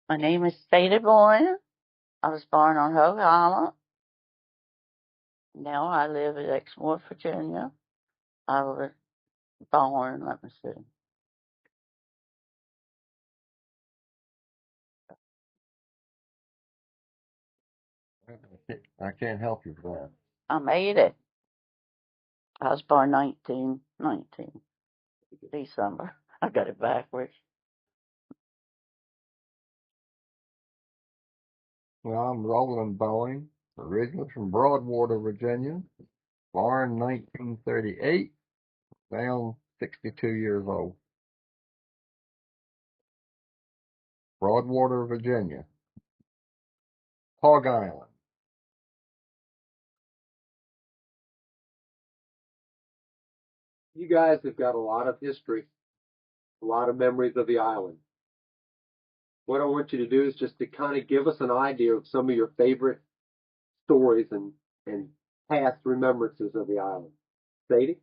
My name is Sadie Bowen. I was born on Hog Island. Now I live in Exmoor, Virginia. I was born, let me see. I can't help you with that. I'm 80. I was born 1919, December. I got it backwards. Well, I'm Roland Bowen, originally from Broadwater, Virginia, born 1938, now 62 years old. Broadwater, Virginia, Hog Island. You guys have got a lot of history, a lot of memories of the island. What I want you to do is just to kind of give us an idea of some of your favorite stories and past remembrances of the island. Sadie?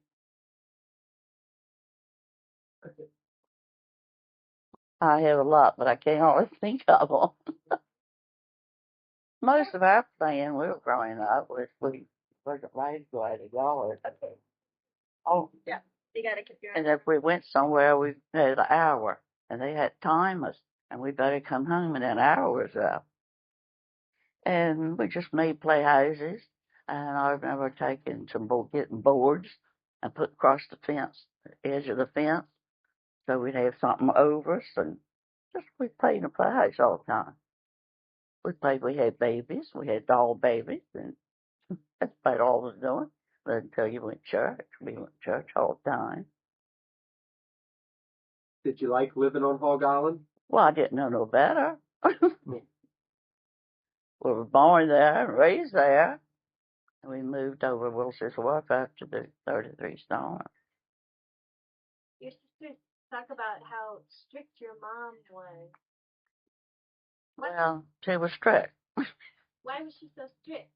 I have a lot, but I can't always think of them. Most of our playing, we were growing up, we wasn't raised by the yard. Oh, yeah. You gotta keep your. And if we went somewhere, we had an hour, and they had time us, and we better come home in an hour was up. And we just made playhouses, and I remember taking getting boards and put across the fence, the edge of the fence, so we'd have something over us, and just we played in the playhouse all the time. We had babies, we had doll babies, and that's about all we was doing. But until you went to church, we went to church all the time. Did you like living on Hog Island? Well, I didn't know no better. We were born there and raised there. And we moved over Wilson's Wharf after the 33 storm. Your sister talk about how strict your mom was. Well, she was strict. Why was she so strict?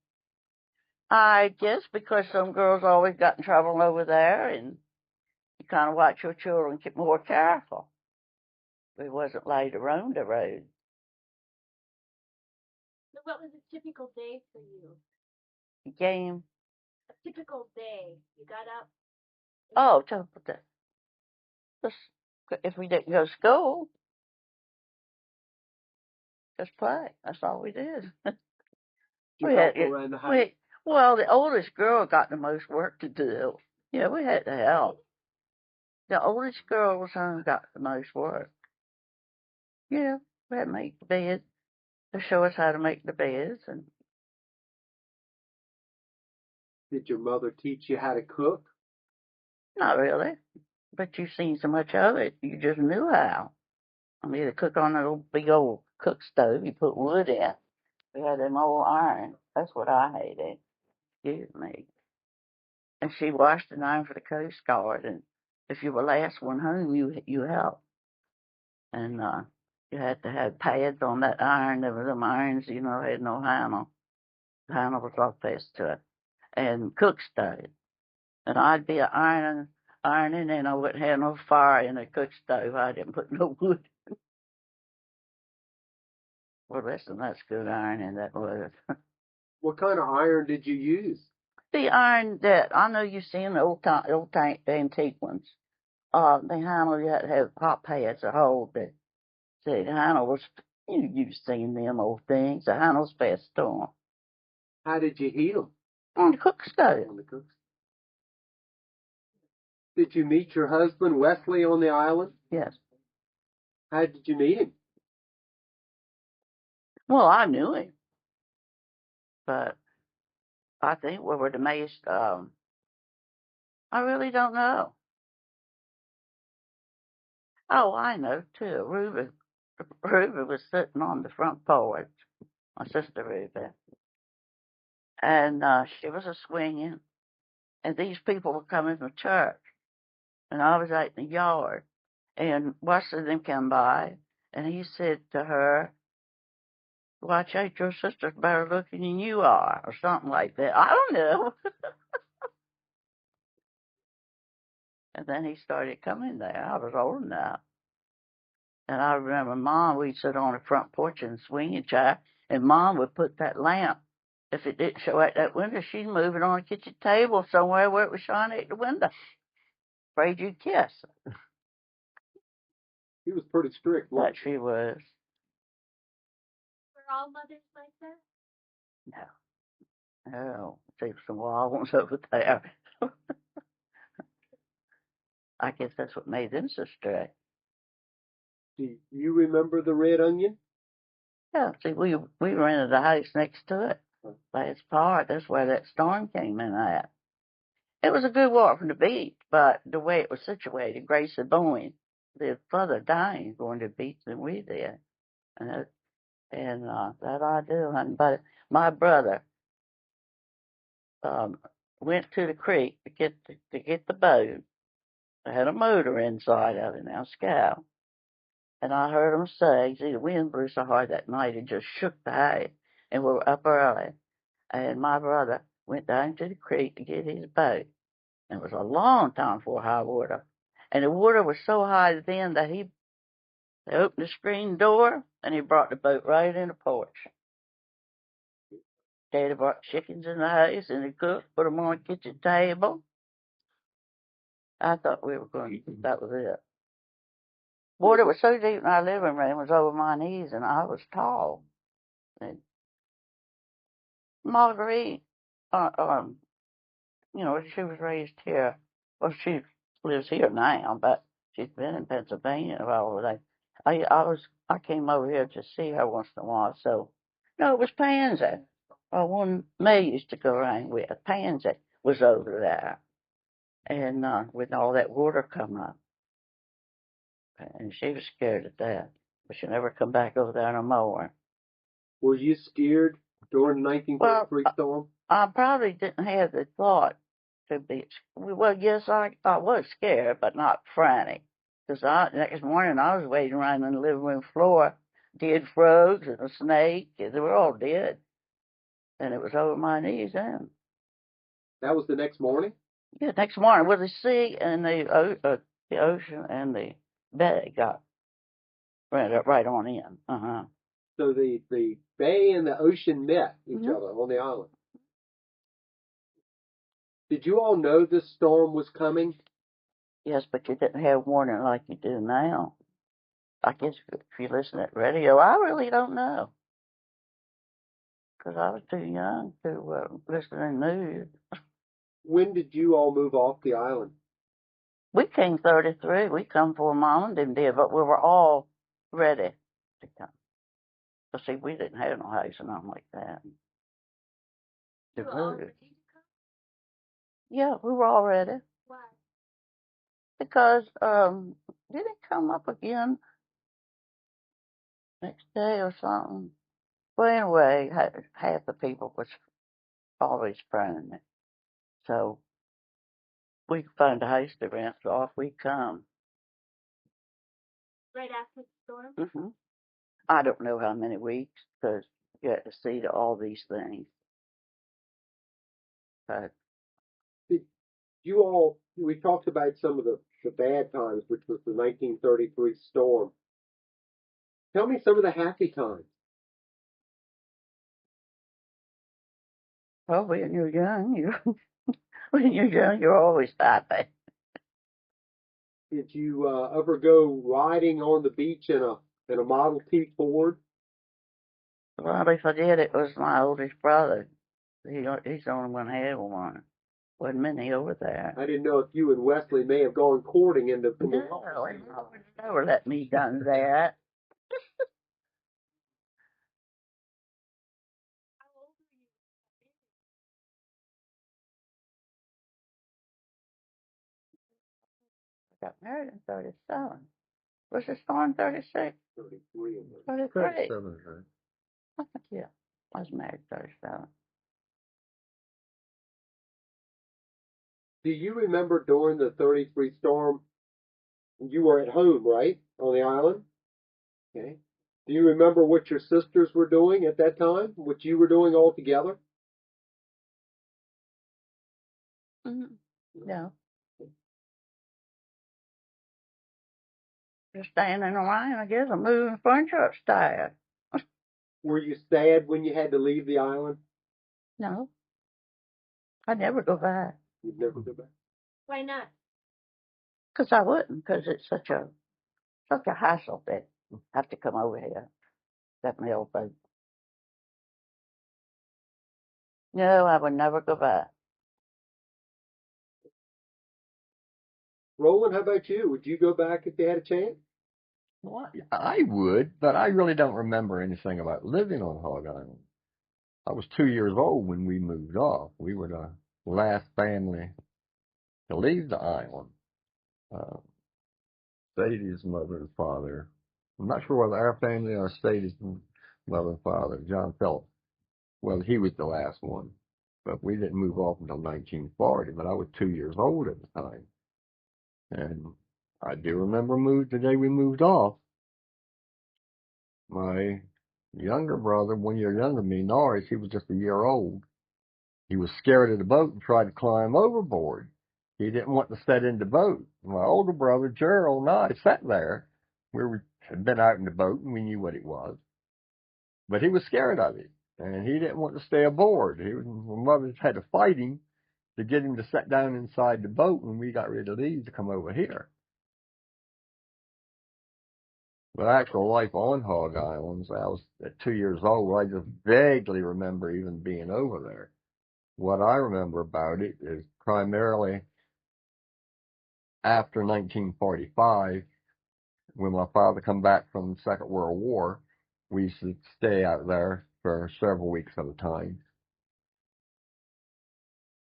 I guess because some girls always got in trouble over there, and you kind of watch your children get more careful. We wasn't allowed to roam the road. So what was a typical day for you? Game. A typical day. You got up. Oh, just if we didn't go to school, just play. That's all we did. You we help had around the house? well, the oldest girl got the most work to do. Yeah, we had to help. The oldest girl was home got the most work. Yeah, we had to make the beds. They show us how to make the beds, and Did your mother teach you how to cook? not really. But you've seen so much of it, you just knew how. I mean, to cook on an old big old cook stove, you put wood in. We had them old iron. That's what I hated. Excuse me. And she washed and ironed for the Coast Guard, and if you were the last one home, you helped. And you had to have pads on that iron. There were them irons, had no handle. The handle was off fast to it. And cook stove. And I'd be ironing, and I wouldn't have no fire in the cook stove. I didn't put no wood. Well, listen, that's good ironing, that was. What kind of iron did you use? The iron that, I know you've seen the old antique ones. The handle, you had to have hot pads to hold it. See, the handle was, you've seen them old things. The handle's fast to 'em. How did you heat them? On the cook stove. On the cook. Did you meet your husband, Wesley, on the island? Yes. How did you meet him? Well, I knew him. But I think we were the most, I really don't know. Oh, I know too. Ruby was sitting on the front porch, my sister Ruby, and she was a swinging, and these people were coming from church, and I was out in the yard, and Wesley them came by, and he said to her, "Watch out, your sister's better looking than you are," or something like that. I don't know. And then he started coming there. I was old enough. And I remember Mom, we'd sit on the front porch in the swinging chair, and Mom would put that lamp. If it didn't show out that window, she'd move it on the kitchen table somewhere where it was shining at the window. Afraid you'd kiss. He was pretty strict, But wasn't she was. Were all mothers like that? No. No. See some wild ones over there. I guess that's what made them so strict. he? Do you remember the Red Onion? Yeah, see, we rented a house next to it. Last part, that's where that storm came in at. It was a good walk from the beach, but the way it was situated, Grace and Bowen lived further down going to the beach than we did. And that I do, honey. But my brother went to the creek to get the boat. It had a motor inside of it now, scow. And I heard him say, see, the wind blew so hard that night it just shook the house. And we were up early. And my brother went down to the creek to get his boat. And it was a long time before high water. And the water was so high then that they opened the screen door and he brought the boat right in the porch. Daddy brought chickens in the house and he cooked, put them on the kitchen table. I thought we were going to, that was it. Water was so deep in our living room, it was over my knees, and I was tall. And Marguerite, she was raised here. Well, she lives here now, but she's been in Pennsylvania all the day. I came over here to see her once in a while. So, no, it was Pansy. One May used to go around with. Pansy was over there, and with all that water come up, and she was scared of that. But she never come back over there no more. Were you scared during the 1933 storm? I probably didn't have the thought to be. Well, yes, I was scared, but not frantic. Because next morning I was waiting around on the living room floor, dead frogs and a snake. They were all dead, and it was over my knees then. That was the next morning? Yeah, next morning with the sea and the ocean and the bay got right on in. So the bay and the ocean met each other on the island. Did you all know this storm was coming? Yes, but you didn't have warning like you do now. I guess if you listen to radio, I really don't know. Because I was too young to listen to news. When did you all move off the island? We came 33. We come before Mom and them did, but we were all ready to come. But see, we didn't have no house or nothing like that. You were all ready to come? Yeah, we were all ready. Why? Because did it come up again next day or something? Well, anyway, half the people was always praying it. So we found a house to rent, so off we come. Right after the storm? Mm-hmm. I don't know how many weeks, because you had to see to all these things. But Did you all, we talked about some of the bad times, which was the 1933 storm. Tell me some of the happy times. well, when you're young, you're always happy. Did you ever go riding on the beach in a Model T Ford? Well, if I did, it was my oldest brother. He's the only one who had one. Wasn't many over there. I didn't know if you and Wesley may have gone courting in the No, he never let me done that. How old were you? I got married in 37. Was the storm 36? 33. 33. 37, right? I think, yeah. I was married 37. Do you remember during the 33 storm, you were at home, right, on the island? Okay. Do you remember what your sisters were doing at that time? What you were doing all together? Mm-hmm. No. Just standing around, I guess, and moving furniture upstairs. Were you sad when you had to leave the island? No, I'd never go back. You'd never go back? Why not? Because I wouldn't, because it's such a hassle to have to come over here. That mail boat. No, I would never go back. Roland, how about you? Would you go back if you had a chance? Well, I would, but I really don't remember anything about living on Hog Island. I was 2 years old when we moved off. We were the last family to leave the island. Uh, Sadie's mother and father. I'm not sure whether our family or Sadie's mother and father, John Phillips. Well, he was the last one. But we didn't move off until 1940, but I was 2 years old at the time. And I do remember the day we moved off. My younger brother, 1 year younger than me, Norris, he was just a year old. He was scared of the boat and tried to climb overboard. He didn't want to sit in the boat. My older brother, Gerald, and I sat there. Had been out in the boat and we knew what it was. But he was scared of it. And he didn't want to stay aboard. My mother had to fight him to get him to sit down inside the boat when we got ready to leave to come over here. But actual life on Hog Islands, I was at 2 years old. I just vaguely remember even being over there. What I remember about it is primarily after 1945, when my father come back from the Second World War, we used to stay out there for several weeks at a time.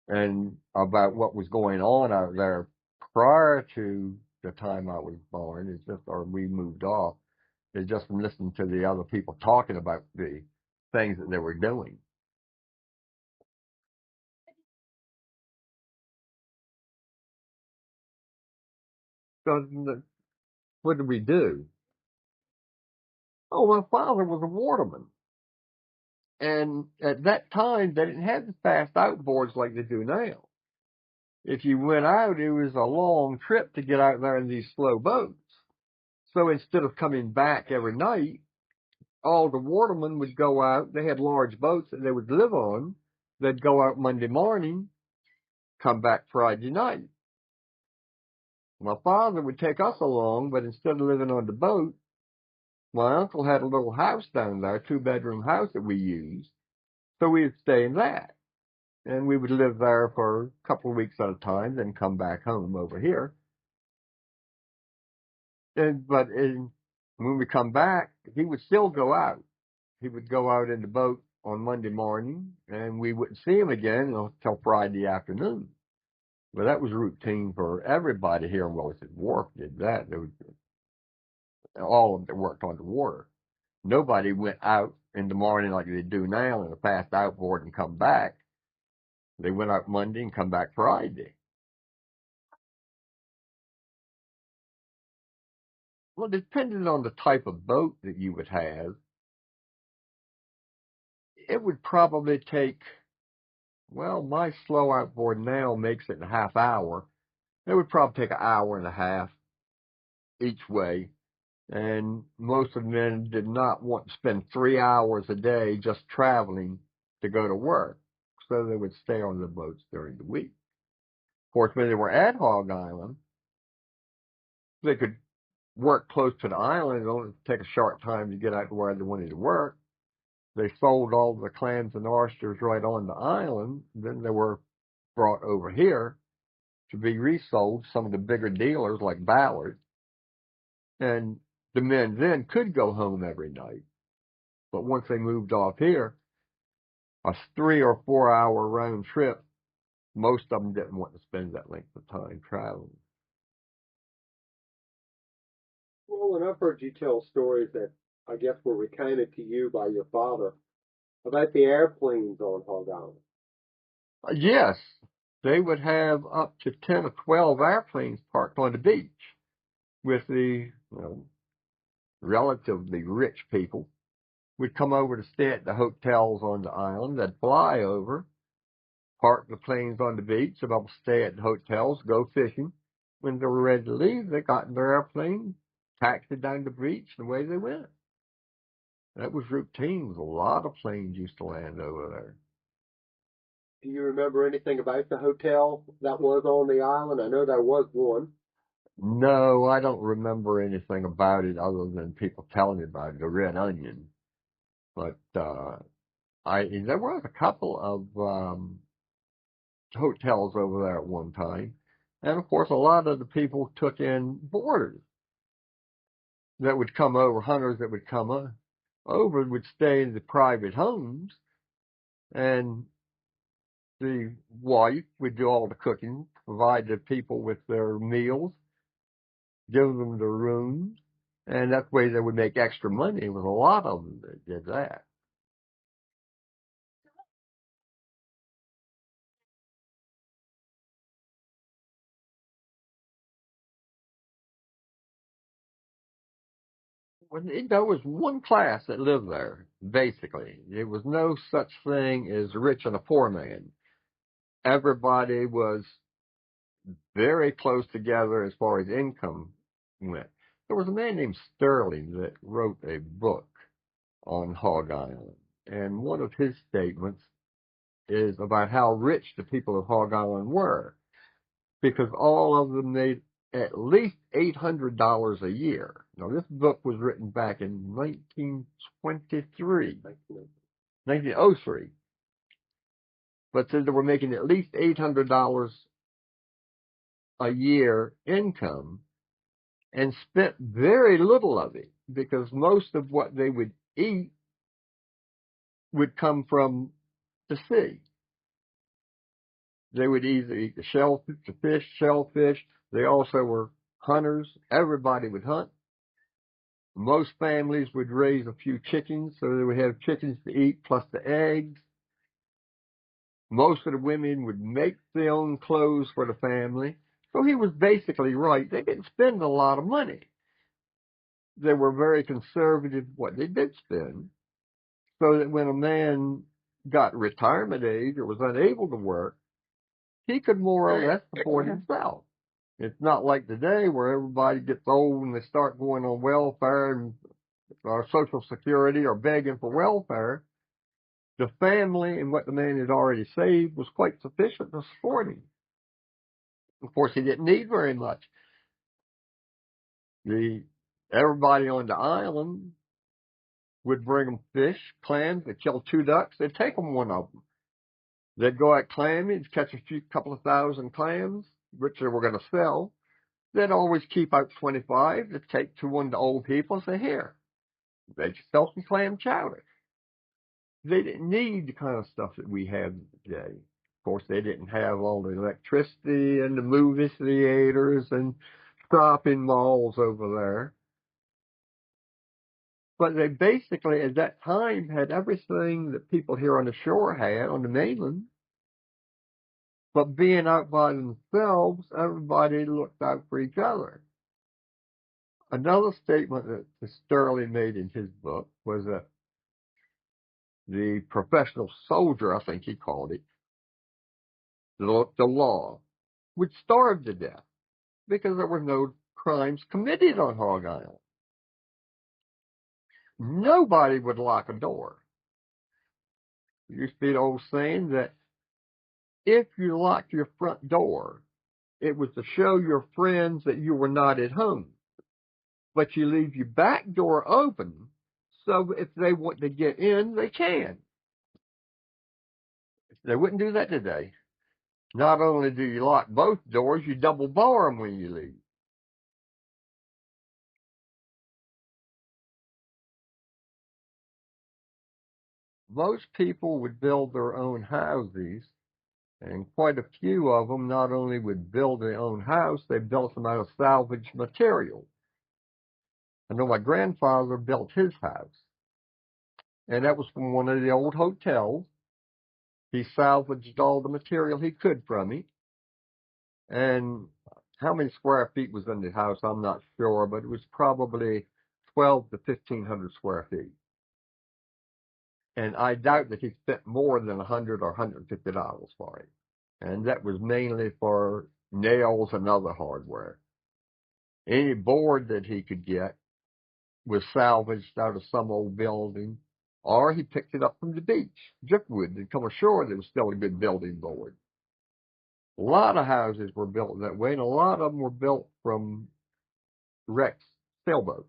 And about what was going on out there prior to the time I was born, or we moved off, is just from listening to the other people talking about the things that they were doing. So what did we do? Oh, my father was a waterman. And at that time, they didn't have the fast outboards like they do now. If you went out, it was a long trip to get out there in these slow boats. So instead of coming back every night, all the watermen would go out. They had large boats that they would live on. They'd go out Monday morning, come back Friday night. My father would take us along, but instead of living on the boat, my uncle had a little house down there, a 2-bedroom house that we used. So we would stay in that. And we would live there for a couple of weeks at a time, then come back home over here. But when we come back, he would still go out. He would go out in the boat on Monday morning, and we wouldn't see him again until Friday afternoon. But that was routine for everybody here in Wilson Wharf did that. All of them that worked on the water. Nobody went out in the morning like they do now in a fast outboard and come back. They went out Monday and come back Friday. Well, depending on the type of boat that you would have, it would probably take, well, my slow outboard now makes it in a half hour. It would probably take an hour and a half each way. And most of the men did not want to spend 3 hours a day just traveling to go to work. So they would stay on the boats during the week. Of course, when they were at Hog Island, they could work close to the island. It only take a short time to get out to where they wanted to work. They sold all the clams and oysters right on the island. Then they were brought over here to be resold to some of the bigger dealers like Ballard. And the men then could go home every night. But once they moved off here, a 3 or 4 hour round trip, most of them didn't want to spend that length of time traveling. Roland, I've heard you tell stories that I guess were recounted to you by your father about the airplanes on Hog Island. Yes, they would have up to 10 or 12 airplanes parked on the beach with the relatively rich people. Would come over to stay at the hotels on the island. They'd fly over, park the planes on the beach, and they'll stay at the hotels, go fishing. When they were ready to leave, they got in their airplane, taxied down the beach, and away they went. That was routine. A lot of planes used to land over there. Do you remember anything about the hotel that was on the island? I know there was one. No, I don't remember anything about it other than people telling me about it, the Red Onion. But there was a couple of hotels over there at one time. And of course, a lot of the people took in boarders that would come over, hunters that would come over and would stay in the private homes. And the wife would do all the cooking, provide the people with their meals, give them the rooms, and that way they would make extra money. There was a lot of them that did that. Well, there was one class that lived there, basically. There was no such thing as a rich and a poor man. Everybody was very close together as far as income went. There was a man named Sterling that wrote a book on Hog Island, and one of his statements is about how rich the people of Hog Island were, because all of them made at least $800 a year. Now, this book was written back in 1923, 1903, but said they were making at least $800 a year income and spent very little of it, because most of what they would eat would come from the sea. They would either eat the fish, shellfish. They also were hunters. Everybody would hunt. Most families would raise a few chickens, so they would have chickens to eat plus the eggs. Most of the women would make their own clothes for the family. So he was basically right. They didn't spend a lot of money. They were very conservative what they did spend, so that when a man got retirement age or was unable to work, he could more or less support himself. It's not like today where everybody gets old and they start going on welfare and Social Security or begging for welfare. The family and what the man had already saved was quite sufficient to support him. Of course, he didn't need very much. Everybody on the island would bring them fish, clams. They'd kill 2 ducks. They'd take them one of them. They'd go out clamming, catch a couple of thousand clams, which they were going to sell. They'd always keep out 25. They'd take to one of the old people and say, here, they'd sell some clam chowder. They didn't need the kind of stuff that we have today. Of course, they didn't have all the electricity and the movie theaters and shopping malls over there. But they basically, at that time, had everything that people here on the shore had on the mainland. But being out by themselves, everybody looked out for each other. Another statement that Sterling made in his book was that the professional soldier, I think he called it, the law, would starve to death because there were no crimes committed on Hog Island. Nobody would lock a door. There used to be an old saying that if you locked your front door, it was to show your friends that you were not at home. But you leave your back door open, so if they want to get in, they can. They wouldn't do that today. Not only do you lock both doors, you double bar them when you leave. Most people would build their own houses, and quite a few of them not only would build their own house, they built them out of salvaged material. I know my grandfather built his house, and that was from one of the old hotels. He salvaged all the material he could from it. And how many square feet was in the house, I'm not sure, but it was probably 12 to 1,500 square feet. And I doubt that he spent more than $100 or $150 for it. And that was mainly for nails and other hardware. Any board that he could get was salvaged out of some old building, or he picked it up from the beach, driftwood, and come ashore that was still a good building board. A lot of houses were built that way, and a lot of them were built from wrecked sailboats.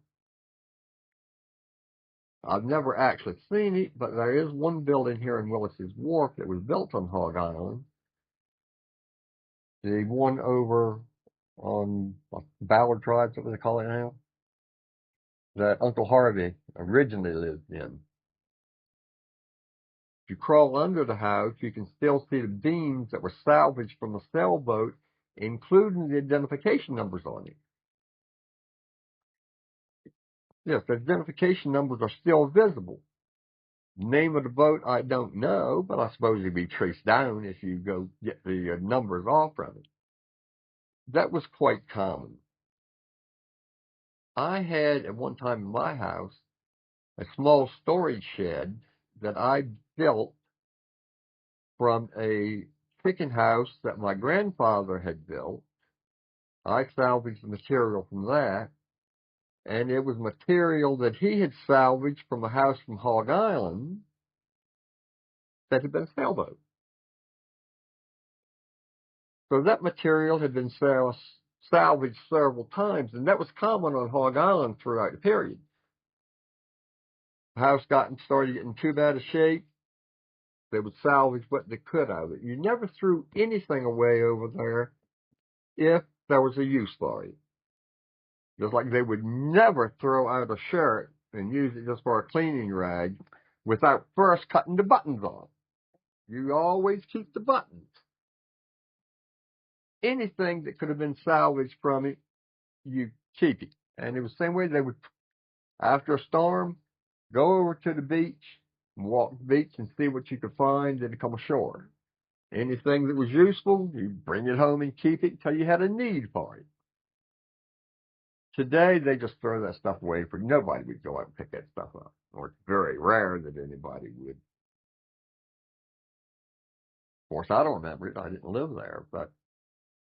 I've never actually seen it, but there is one building here in Willis's Wharf that was built on Hog Island. The one over on Ballard Drive, what do they call it now? That Uncle Harvey originally lived in. If you crawl under the house, you can still see the beams that were salvaged from the sailboat, including the identification numbers on it. Yes, the identification numbers are still visible. Name of the boat, I don't know, but I suppose it'd be traced down if you go get the numbers off from it. That was quite common. I had at one time in my house a small storage shed that I built from a chicken house that my grandfather had built. I salvaged the material from that, and it was material that he had salvaged from a house from Hog Island that had been a sailboat. So that material had been salvaged several times, and that was common on Hog Island throughout the period. The house started getting too bad a shape, they would salvage what they could out of it. You never threw anything away over there if there was a use for it. Just like they would never throw out a shirt and use it just for a cleaning rag without first cutting the buttons off. You always keep the buttons. Anything that could have been salvaged from it, you keep it. And it was the same way they would, after a storm, go over to the beach and walk the beach and see what you could find and come ashore. Anything that was useful, you bring it home and keep it until you had a need for it. Today, they just throw that stuff away. Nobody would go out and pick that stuff up. Or it's very rare that anybody would. Of course, I don't remember it. I didn't live there. But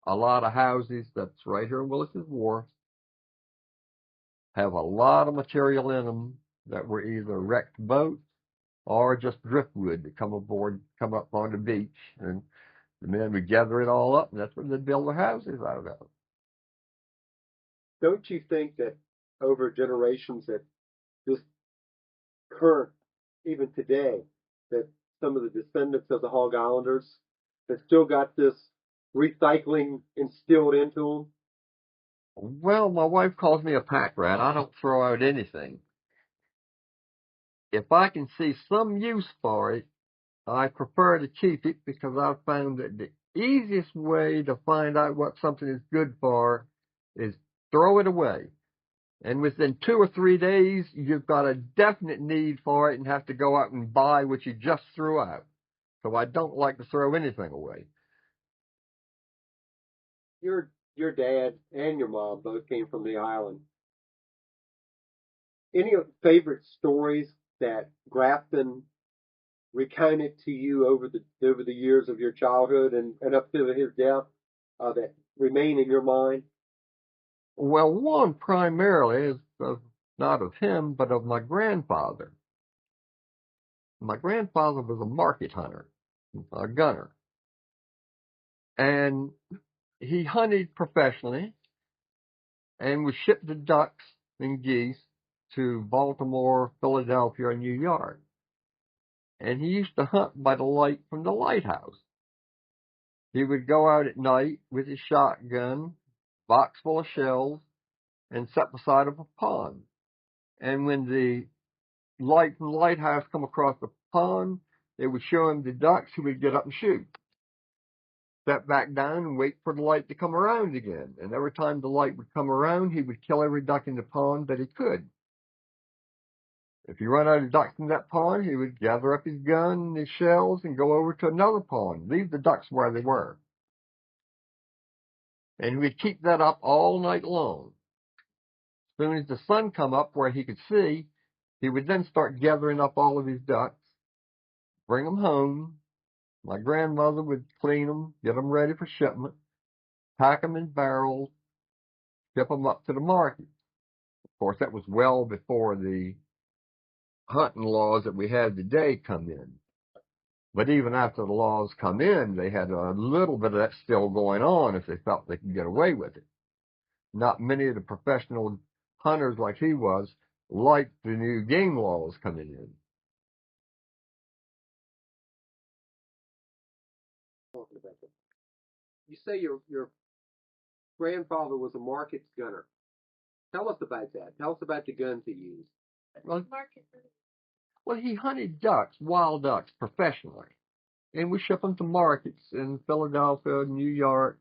a lot of houses that's right here in Willis's Wharf have a lot of material in them that were either wrecked boats or just driftwood that come up on the beach. And the men would gather it all up, and that's what they'd build their houses out of. Don't you think that over generations that this current, even today, that some of the descendants of the Hog Islanders have still got this recycling instilled into them? Well, my wife calls me a pack rat. I don't throw out anything. If I can see some use for it, I prefer to keep it because I've found that the easiest way to find out what something is good for is throw it away. And within 2 or 3 days, you've got a definite need for it and have to go out and buy what you just threw out. So I don't like to throw anything away. Your dad and your mom both came from the island. Any favorite stories that Grafton recounted to you over the years of your childhood and up to his death that remain in your mind? Well, one primarily is not of him, but of my grandfather. My grandfather was a market hunter, a gunner. And he hunted professionally and would ship the ducks and geese to Baltimore, Philadelphia, and New York. And he used to hunt by the light from the lighthouse. He would go out at night with his shotgun, box full of shells, and sit beside of a pond. And when the light from the lighthouse come across the pond, it would show him the ducks. He would get up and shoot. Step back down and wait for the light to come around again. And every time the light would come around, he would kill every duck in the pond that he could. If he run out of ducks in that pond, he would gather up his gun and his shells and go over to another pond, leave the ducks where they were. And we'd keep that up all night long. As soon as the sun come up where he could see, he would then start gathering up all of his ducks, bring them home. My grandmother would clean them, get them ready for shipment, pack them in barrels, ship them up to the market. Of course, that was well before the hunting laws that we have today come in. But even after the laws come in, they had a little bit of that still going on if they felt they could get away with it. Not many of the professional hunters like he was liked the new game laws coming in. You say your grandfather was a market gunner. Tell us about that. Tell us about the guns he used. Well, he hunted ducks, wild ducks, professionally. And we ship them to markets in Philadelphia, New York,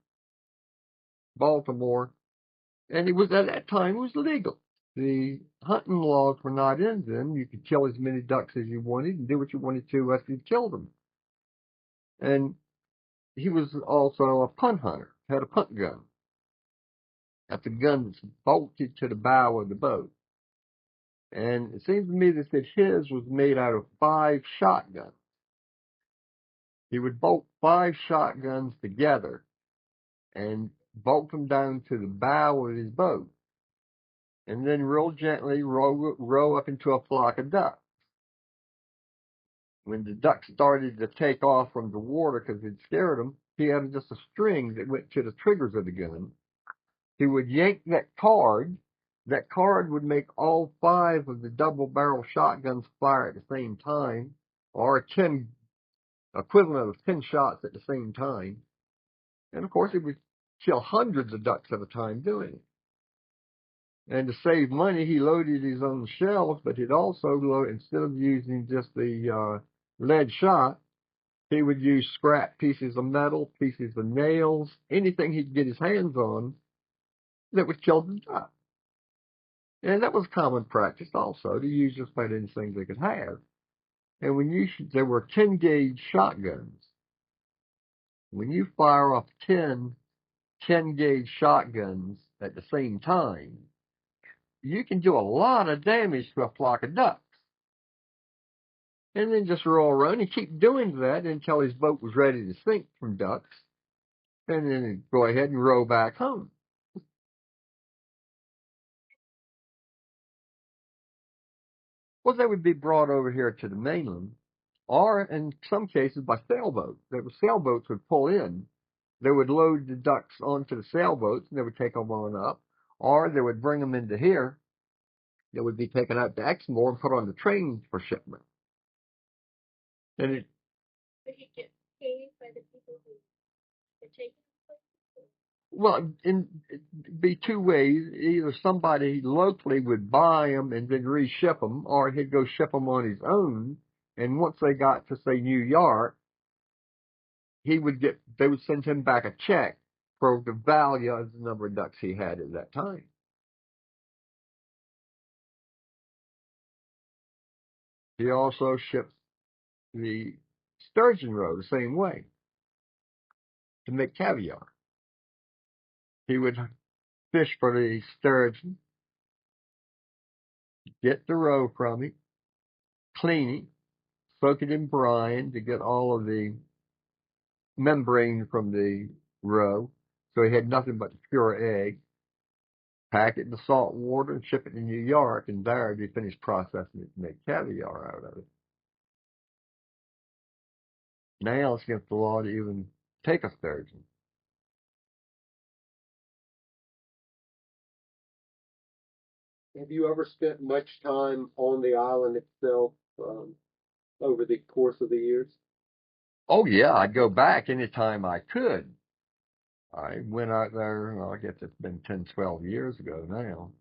Baltimore. And it was, at that time, it was legal. The hunting laws were not in them. You could kill as many ducks as you wanted and do what you wanted to after you killed them. And he was also a punt hunter, had a punt gun. That's a gun that's bolted to the bow of the boat. And it seems to me that his was made out of 5 shotguns. He would bolt 5 shotguns together and bolt them down to the bow of his boat, and then real gently row up into a flock of ducks. When the ducks started to take off from the water because it scared them, he had just a string that went to the triggers of the gun. He would yank that cord. That cord would make all 5 of the double-barrel shotguns fire at the same time, or 10 equivalent of 10 shots at the same time. And of course, he would kill hundreds of ducks at a time doing it. And to save money, he loaded his own shells, but he'd also load, instead of using just the lead shot, he would use scrap pieces of metal, pieces of nails, anything he'd get his hands on that would kill the duck. And that was common practice also, to use just about anything they could have. And there were 10 gauge shotguns. When you fire off 10 gauge shotguns at the same time, you can do a lot of damage to a flock of ducks. And then just roll around and keep doing that until his boat was ready to sink from ducks. And then go ahead and row back home. Well, they would be brought over here to the mainland, or in some cases by sailboats. Sailboats would pull in. They would load the ducks onto the sailboats, and they would take them on up, or they would bring them into here. They would be taken out to Exmoor and put on the train for shipment. And Would he get paid by the people who were taking them? well, it'd be 2 ways. Either somebody locally would buy them and then reship them, or he'd go ship them on his own. And once they got to, say, New York, they would send him back a check for the value of the number of ducks he had at that time. He also shipped the sturgeon roe the same way to make caviar. He would fish for the sturgeon, get the roe from it, clean it, soak it in brine to get all of the membrane from the roe, so he had nothing but the pure egg, pack it in the salt water and ship it to New York, and there he finished processing it to make caviar out of it. Now it's against the law to even take a sturgeon. Have you ever spent much time on the island itself over the course of the years? Oh, yeah, I'd go back anytime I could. I went out there, well, I guess it's been 10, 12 years ago now,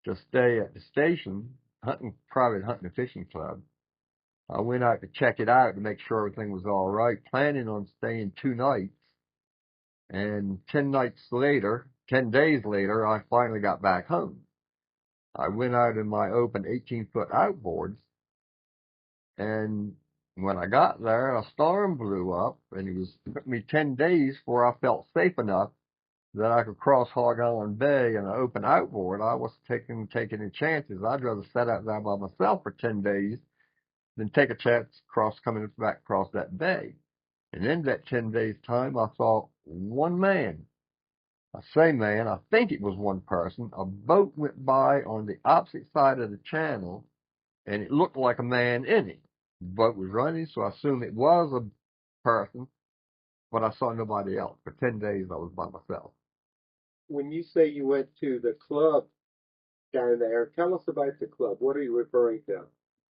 to stay at the station, private hunting and fishing club. I went out to check it out to make sure everything was all right, planning on staying 2 nights. And 10 days later, I finally got back home. I went out in my open 18-foot outboards, and when I got there, a storm blew up, and it took me 10 days before I felt safe enough that I could cross Hog Island Bay in an open outboard. I wasn't taking any chances. I'd rather sit out there by myself for 10 days than take a chance coming back across that bay. And in that 10 days' time, I saw one man I say, man, I think it was one person. A boat went by on the opposite side of the channel, and it looked like a man in it. The boat was running, so I assume it was a person, but I saw nobody else. For 10 days, I was by myself. When you say you went to the club down there, tell us about the club. What are you referring to?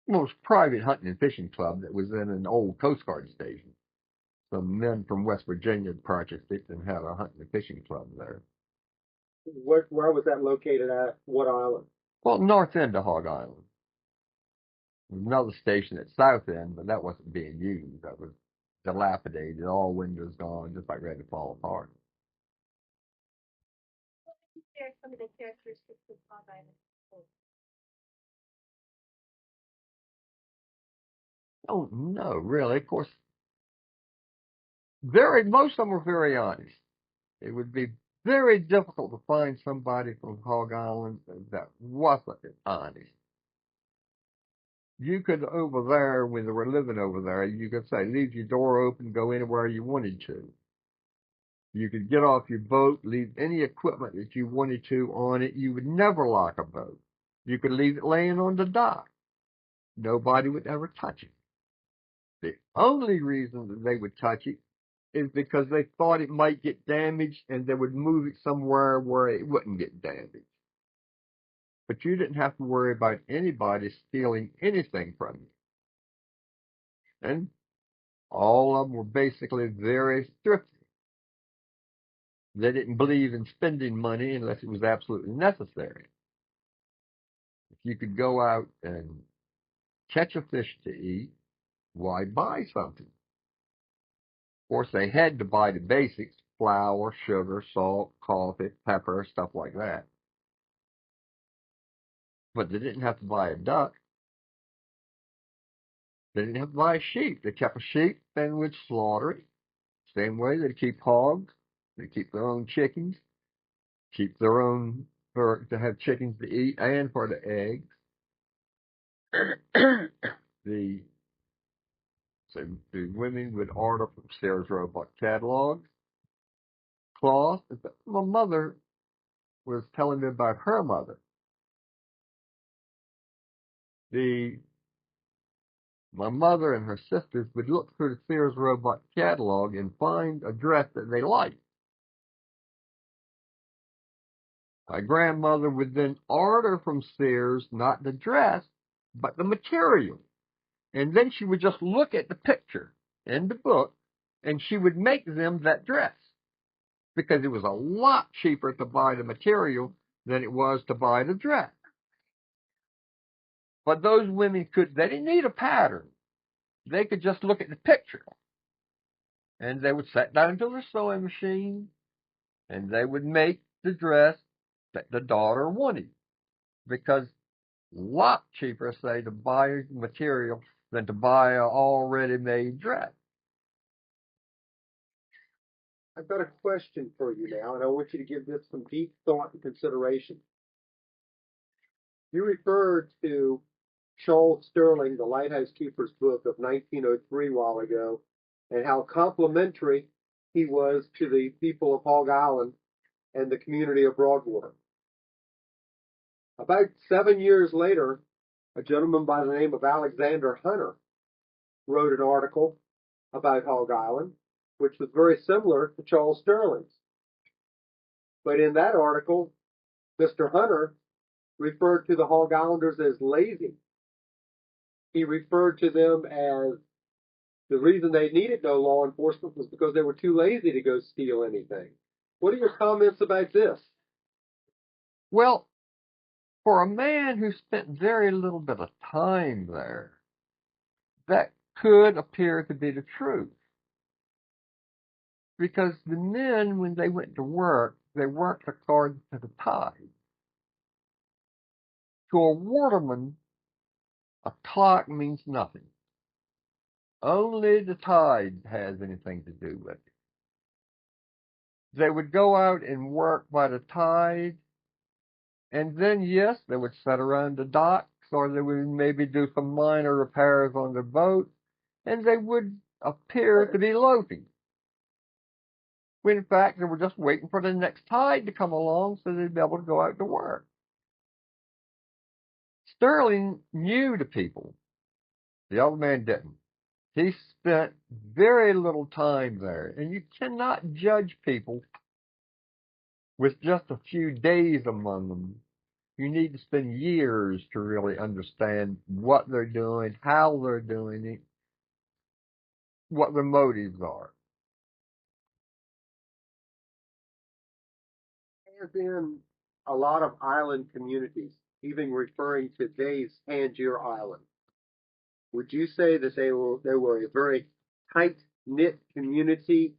Well, it was a private hunting and fishing club that was in an old Coast Guard station. Some men from West Virginia purchased it and had a hunting and fishing club there. Where was that located at? What island? Well, north end of Hog Island. There was another station at south end, but that wasn't being used. That was dilapidated, all windows gone, just like ready to fall apart. What would you share some of the characteristics of Hog Island? Oh, no, really. Of course, most of them were very honest. It would be very difficult to find somebody from Hog Island that wasn't honest. You could, over there, when they were living over there, you could say, leave your door open, go anywhere you wanted to. You could get off your boat, leave any equipment that you wanted to on it. You would never lock a boat. You could leave it laying on the dock. Nobody would ever touch it. The only reason that they would touch it is because they thought it might get damaged and they would move it somewhere where it wouldn't get damaged. But you didn't have to worry about anybody stealing anything from you. And all of them were basically very thrifty. They didn't believe in spending money unless it was absolutely necessary. If you could go out and catch a fish to eat, why buy something? Of course, they had to buy the basics: flour, sugar, salt, coffee, pepper, stuff like that. But they didn't have to buy a duck. They didn't have to buy a sheep. They kept a sheep and would slaughter it. Same way they keep hogs. They keep their own chickens. Keep their own, to have chickens to eat and for the eggs. the women would order from Sears Roebuck catalogs, cloth. My mother was telling me about her mother. My mother and her sisters would look through the Sears Roebuck catalog and find a dress that they liked. My grandmother would then order from Sears not the dress, but the material. And then she would just look at the picture in the book, and she would make them that dress, because it was a lot cheaper to buy the material than it was to buy the dress. But those women they didn't need a pattern. They could just look at the picture. And they would sit down to their sewing machine, and they would make the dress that the daughter wanted. Because a lot cheaper, say, to buy material than to buy an already made dress. I've got a question for you now, and I want you to give this some deep thought and consideration. You referred to Charles Sterling, the Lighthouse Keeper's book of 1903 a while ago, and how complimentary he was to the people of Hog Island and the community of Broadwater. About 7 years later, a gentleman by the name of Alexander Hunter wrote an article about Hog Island, which was very similar to Charles Sterling's. But in that article, Mr. Hunter referred to the Hog Islanders as lazy. He referred to them as the reason they needed no law enforcement was because they were too lazy to go steal anything. What are your comments about this? Well, for a man who spent very little bit of time there, that could appear to be the truth. Because the men, when they went to work, they worked according to the tide. To a waterman, a clock means nothing. Only the tide has anything to do with it. They would go out and work by the tide, and then, yes, they would sit around the docks, or they would maybe do some minor repairs on their boat, and they would appear to be loafing. when in fact they were just waiting for the next tide to come along so they'd be able to go out to work. Sterling knew the people. The old man didn't. He spent very little time there, and you cannot judge people with just a few days among them. You need to spend years to really understand what they're doing, how they're doing it, what their motives are. As in a lot of island communities, even referring to today's Tangier Island, would you say that they were a very tight-knit community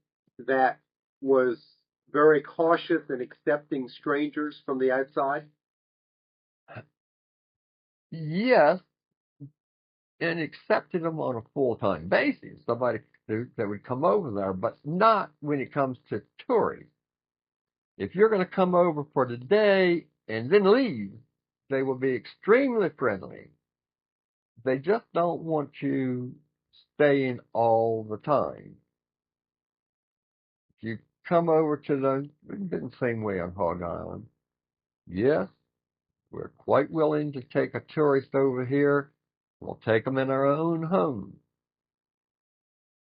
that was very cautious in accepting strangers from the outside? Yes, and accepted them on a full-time basis. Somebody that would come over there, but not when it comes to tourists. If you're going to come over for the day and then leave, they will be extremely friendly. They just don't want you staying all the time. If you come over to the same way on Hog Island, yes, we're quite willing to take a tourist over here. We'll take them in our own home,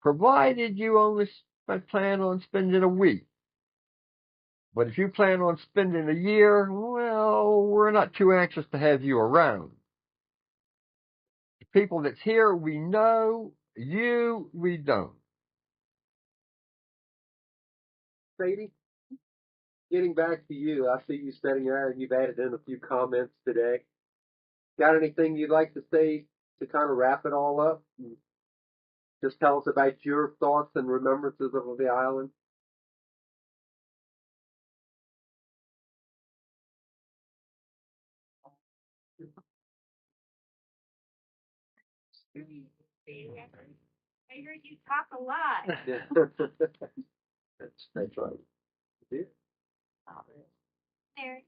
provided you only plan on spending a week. But if you plan on spending a year, well, we're not too anxious to have you around. The people that's here, we know. You, we don't. Sadie, getting back to you, I see you sitting there and you've added in a few comments today. Got anything you'd like to say to kind of wrap it all up? Just tell us about your thoughts and remembrances of the island. I heard you talk a lot. That's right. Yeah. Mary,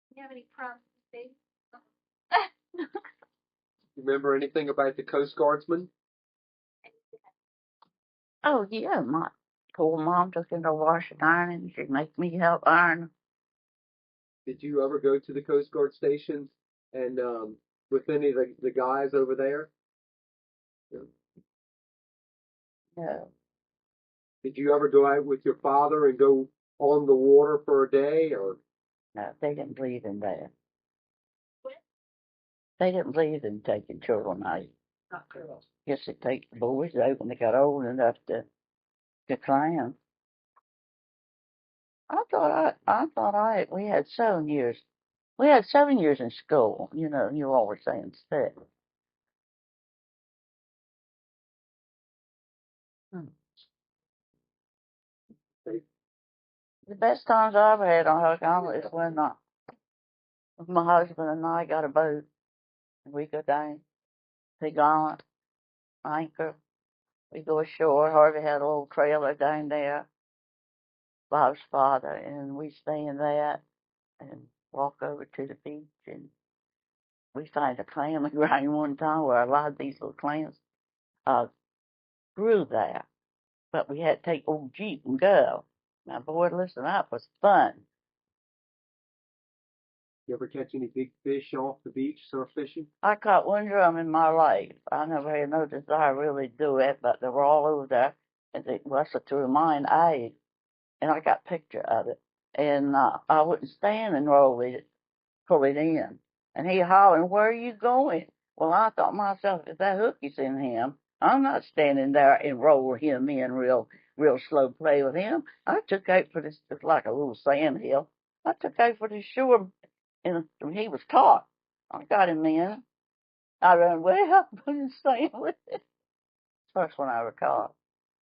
do you have any prompts to say? Remember anything about the Coast Guardsmen? Oh, yeah, my poor mom took into wash and ironing. She'd make me help iron. Did you ever go to the Coast Guard stations and with any of the guys over there? No, Did you ever go out with your father and go on the water for a day, or? no, they didn't believe in that. What? They didn't believe in taking children out. Not girls. Guess they take the boys out when they got old enough to climb. We had 7 years. We had 7 years in school. You know, you always saying six. Hmm. The best times I ever had on Hog Island is when my husband and I got a boat and we go down Pig Island, anchor. We go ashore. Harvey had a little trailer down there, Bob's father, and we stay in that and walk over to the beach. And we find a clam ground one time where a lot of these little clams grew there. But we had to take old Jeep and go. Now, boy, listen, that was fun. You ever catch any big fish off the beach surf fishing? I caught one drum in my life. I never had no desire really to do it, but they were all over there, and they Wesley to remind I, and I got a picture of it. And I wouldn't stand and pull it in. And he hollering, "Where are you going?" Well, I thought to myself, if that hook is in him, I'm not standing there and roll him in real slow play with him. I took out for this, it's like a little sand hill. I took out for the shore, and he was caught. I got him in. I ran way up and sand with it. First one I ever caught.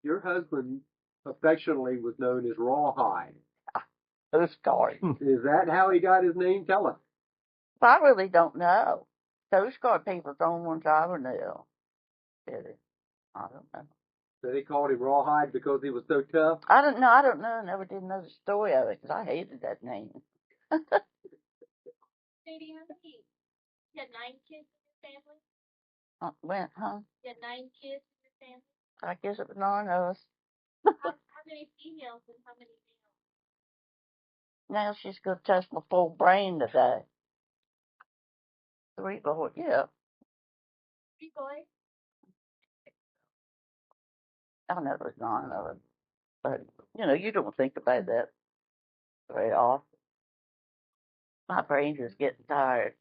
Your husband affectionately was known as Rawhide. Who's caught? Is that how he got his name? Tell us. I really don't know. Those Guard people the only ones I ever knew. Did it? I don't know. So they called him Rawhide because he was so tough? I don't know. I never did know the story of it because I hated that name. Sadie, how many? You had 9 kids in your family? Huh? You had 9 kids in your family? I guess it was 9 of us. How many females and how many males? Now she's gonna test my full brain today. 3 boys, yeah. 3 boys? I know there's 9 of them. But, you don't think about that very often. My brain's just getting tired.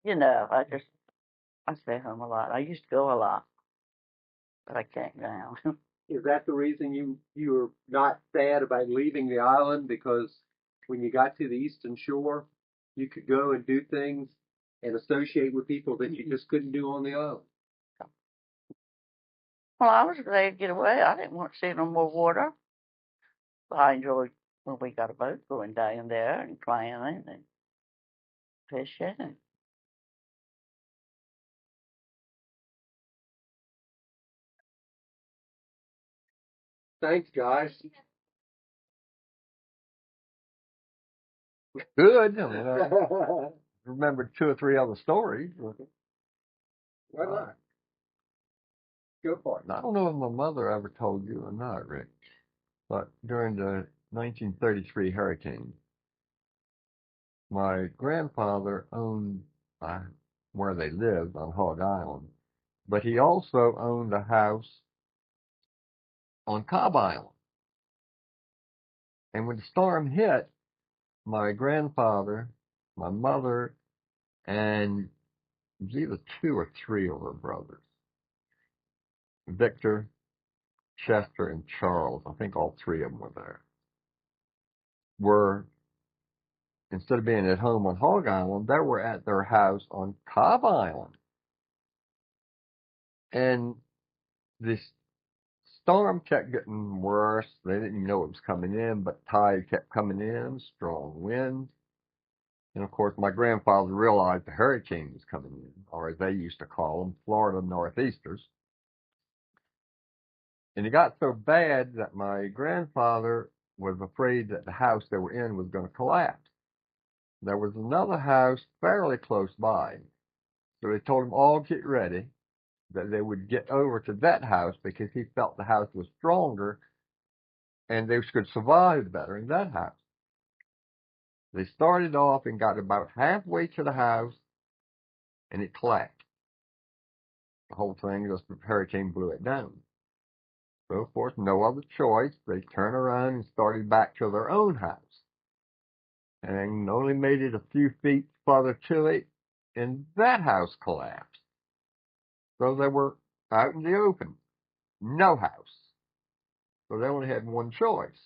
I stay home a lot. I used to go a lot, but I can't now. Is that the reason you were not sad about leaving the island? Because when you got to the eastern shore, you could go and do things and associate with people that you just couldn't do on the island. Well, I was glad to get away. I didn't want to see no more water. But I enjoyed when we got a boat going down there and climbing and fishing. And Thanks, guys. Good. I mean, I remembered 2 or 3 other stories. Why not? Go for it. I don't know if my mother ever told you or not, Rick, but during the 1933 hurricane, my grandfather owned where they lived on Hog Island, but he also owned a house on Cobb Island. And when the storm hit, my grandfather, my mother, and it was either 2 or 3 of her brothers, Victor, Chester, and Charles, I think all 3 of them were there, were, instead of being at home on Hog Island, they were at their house on Cobb Island. And this storm kept getting worse. They didn't even know it was coming in, but tide kept coming in, strong winds. And of course, my grandfather realized the hurricane was coming in, or as they used to call them, Florida northeasters. And it got so bad that my grandfather was afraid that the house they were in was going to collapse. There was another house fairly close by. So they told them all get ready, that they would get over to that house because he felt the house was stronger and they could survive better in that house. They started off and got about halfway to the house and it collapsed. The whole thing, just the hurricane blew it down. So, of course, no other choice. They turned around and started back to their own house. And only made it a few feet further to it, and that house collapsed. So they were out in the open. No house. So they only had one choice.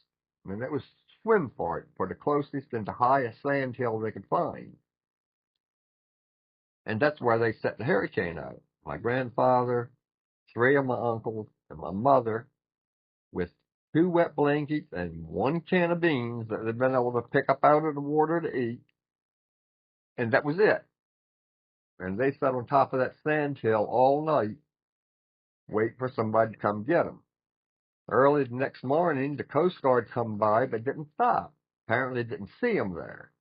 And that was swim for it, for the closest and the highest sand hill they could find. And that's where they set the hurricane out. My grandfather, 3 of my uncles, and my mother, with 2 wet blankets and 1 can of beans that they'd been able to pick up out of the water to eat. And that was it. And they sat on top of that sand hill all night, waiting for somebody to come get them. Early the next morning, the Coast Guard come by, but didn't stop. Apparently didn't see them there.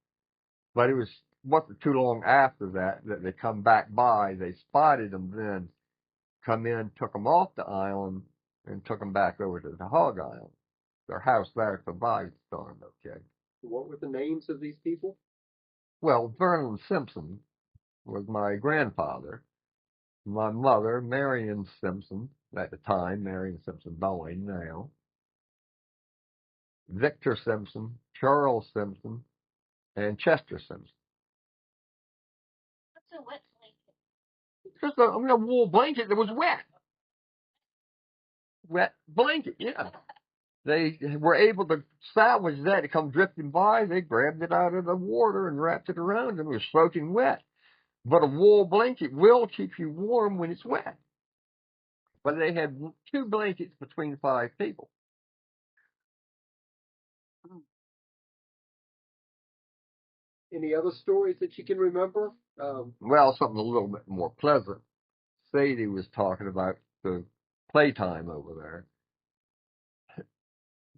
But it wasn't too long after that they come back by. They spotted them then, come in, took them off the island, and took them back over to the Hog Island. Their house there survived the storm, okay. What were the names of these people? Well, Vernon Simpson was my grandfather. My mother, Marion Simpson, at the time, Marion Simpson Bowen now. Victor Simpson, Charles Simpson, and Chester Simpson. What's a wet blanket? Just a wool blanket that was wet. Wet blanket, yeah. They were able to salvage that. It come drifting by. They grabbed it out of the water and wrapped it around them. It was soaking wet. But a wool blanket will keep you warm when it's wet. But they had 2 blankets between 5 people. Any other stories that you can remember? Well, something a little bit more pleasant. Sadie was talking about the playtime over there.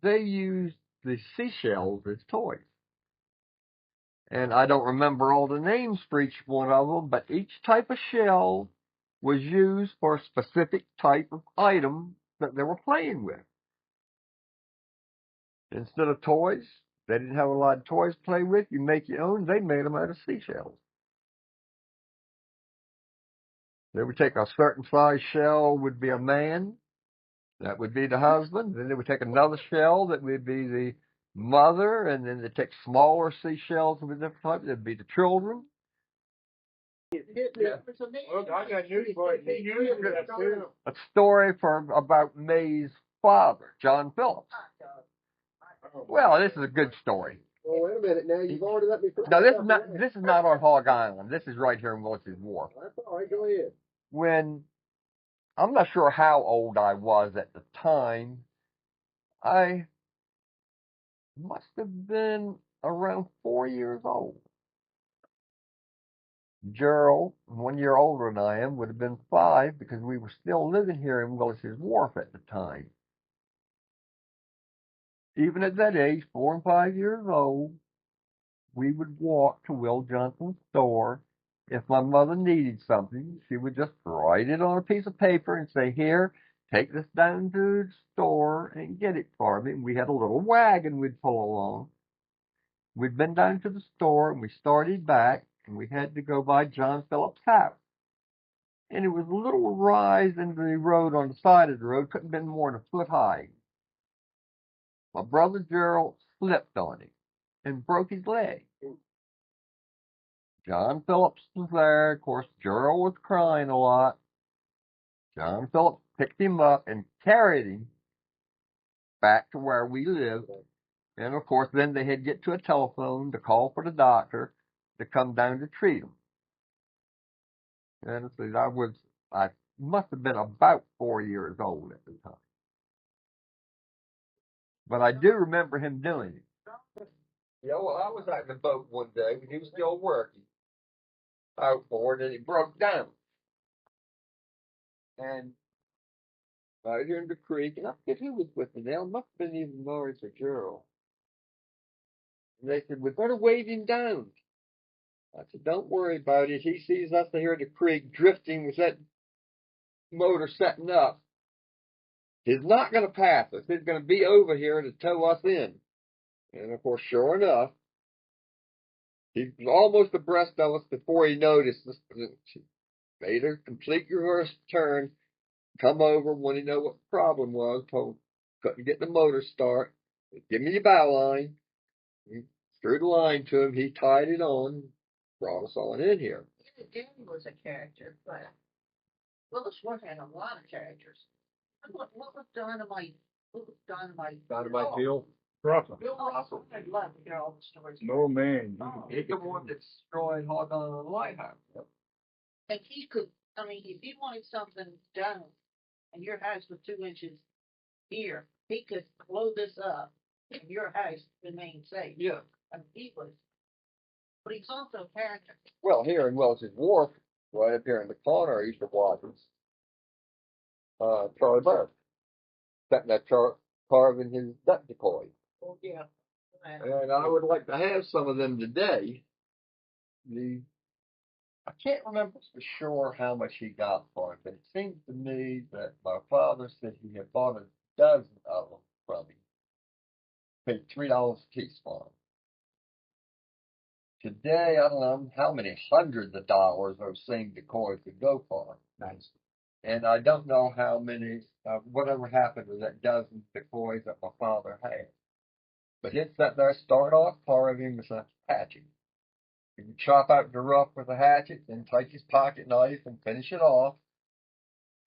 They used the seashells as toys. And I don't remember all the names for each one of them, but each type of shell was used for a specific type of item that they were playing with. Instead of toys, they didn't have a lot of toys to play with. You make your own. They made them out of seashells. They would take a certain size shell, would be a man. That would be the husband. Then they would take another shell that would be the mother, and then they take smaller seashells with different types. That'd be the children. Yeah. Well, I got news for you. A story about May's father, John Phillips. Well, this is a good story. Well, wait a minute now. You've already let me. No, this is not on Hog Island. This is right here in Wesley's Wharf. That's all right. Go ahead. When I'm not sure how old I was at the time, I must have been around 4 years old. Gerald, 1 year older than I am, would have been 5 because we were still living here in Wesley's Wharf at the time. Even at that age, 4 and 5 years old, we would walk to Will Johnson's store. If my mother needed something, she would just write it on a piece of paper and say, here, take this down to the store and get it for me. And we had a little wagon we'd pull along. We'd been down to the store and we started back and we had to go by John Phillips' house. And it was a little rise into the road on the side of the road, couldn't have been more than a foot high. My brother Gerald slipped on it and broke his leg. John Phillips was there. Of course, Gerald was crying a lot. John Phillips picked him up and carried him back to where we lived. And, of course, then they had to get to a telephone to call for the doctor to come down to treat him. And I must have been about 4 years old at the time. But I do remember him doing it. Yeah, well, I was out in the boat one day when he was still working outboard and he broke down. And out here in the creek, and I forget who was with me now. It must have been even Morris or Gerald. And they said, we better wave him down. I said, don't worry about it. He sees us here in the creek drifting with that motor setting up. He's not going to pass us. He's going to be over here to tow us in. And, of course, sure enough, he was almost abreast of us before he noticed us. Made a complete reverse turn, come over when he knew what the problem was, told couldn't get the motor start. Give me your bow line. He threw the line to him. He tied it on, brought us on in here. Danny was a character, but Willis Wharf had a lot of characters. What was Dynamite? What was Dynamite? Dynamite Bill. Russell. Bill Russell. I'd love to hear all the stories. No, man. He's the one that destroyed Hog Island Lighthouse. And he could, I mean, if you wanted something done and your house was 2 inches here, he could blow this up and your house remained safe. Yeah. I mean, he was, but he's also a character. Well, here in Wesley's Wharf, right up here in the corner, I used to watch Charlie Bird, setting that carving his duck decoy. Oh, yeah. And I would like to have some of them today. I can't remember for sure how much he got for it, but it seems to me that my father said he had bought a dozen of them from him. Paid $3 a piece for them. Today, I don't know how many hundreds of dollars those same decoys could go for. Nice. And I don't know how many, whatever happened to that dozen decoys that my father had. But he'd sit there, start off carving with a hatchet. He would chop out the rough with a hatchet, then take his pocket knife and finish it off,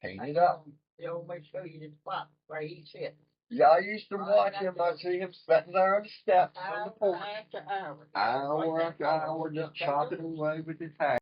paint it up. He'll make sure you didn't spot where he sit. Yeah, I used to watch him. I see him sitting there on the steps on the porch. Hour after hour. Hour after hour, just chopping away with his hatchet.